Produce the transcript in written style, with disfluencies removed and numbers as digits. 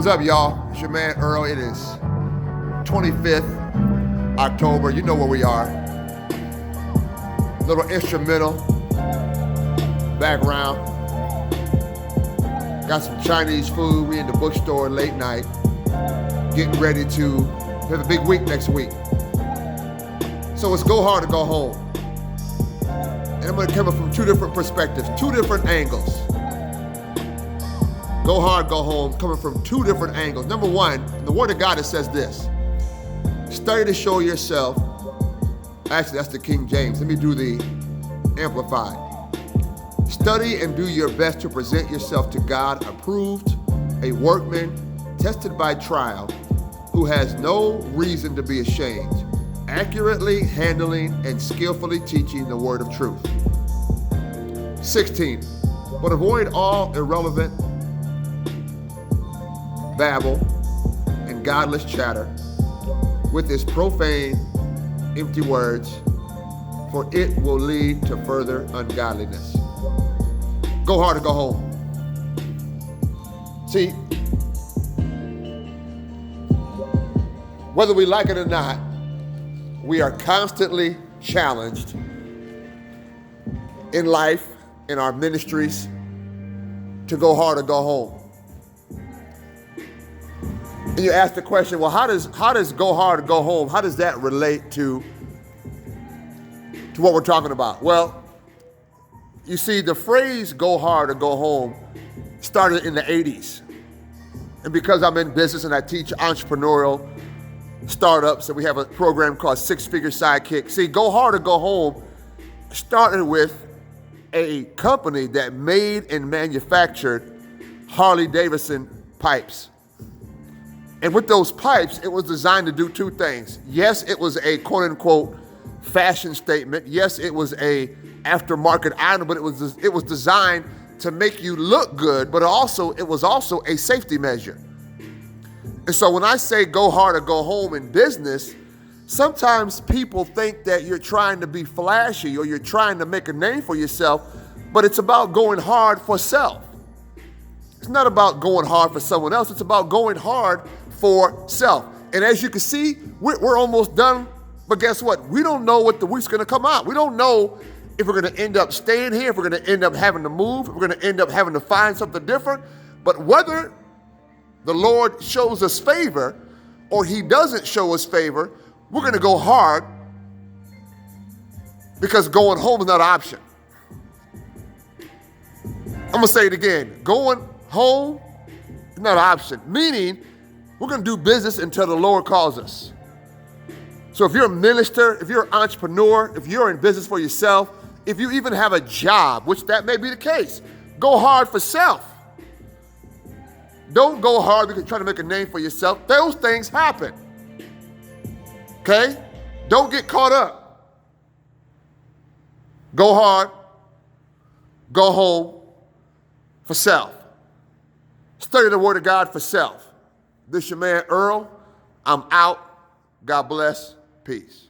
What's up, y'all? It's your man Earl. It is 25th October. You know where we are. Little instrumental background. Got some Chinese food. We in the bookstore late night. Getting ready to have a big week next week. So it's go hard to go home. And I'm gonna come from two different perspectives, two different angles. Go hard, go home, coming from two different angles. Number one, in the Word of God, it says this: study to show yourself. Actually, that's the King James. Let me do the Amplified. Study and do your best to present yourself to God approved, a workman tested by trial, who has no reason to be ashamed, accurately handling and skillfully teaching the word of truth. 16, but avoid all irrelevant babble and godless chatter with its profane, empty words, for it will lead to further ungodliness. Go hard or go home. See, whether we like it or not, we are constantly challenged in life, in our ministries, to go hard or go home. And you ask the question, well, how does go hard or go home, how does that relate to what we're talking about? Well, you see, the phrase go hard or go home started in the 80s. And because I'm in business and I teach entrepreneurial startups, and we have a program called Six Figure Sidekick. See, go hard or go home started with a company that made and manufactured Harley Davidson pipes. And with those pipes, it was designed to do two things. Yes, it was a quote unquote fashion statement. Yes, it was a aftermarket item, but it was designed to make you look good, but it was also a safety measure. And so when I say go hard or go home in business, sometimes people think that you're trying to be flashy or you're trying to make a name for yourself, but it's about going hard for self. It's not about going hard for someone else. It's about going hard for self. And as you can see, we're almost done. But guess what? We don't know what the week's going to come out. We don't know if we're going to end up staying here, if we're going to end up having to move, if we're going to end up having to find something different. But whether the Lord shows us favor or he doesn't show us favor, we're going to go hard, because going home is not an option. I'm going to say it again. Going home is not an option, meaning we're going to do business until the Lord calls us. So if you're a minister, if you're an entrepreneur, if you're in business for yourself, if you even have a job, which that may be the case, go hard for self. Don't go hard because you're trying to make a name for yourself. Those things happen. Okay? Don't get caught up. Go hard, go home for self. Study the Word of God for self. This your man Earl. I'm out. God bless. Peace.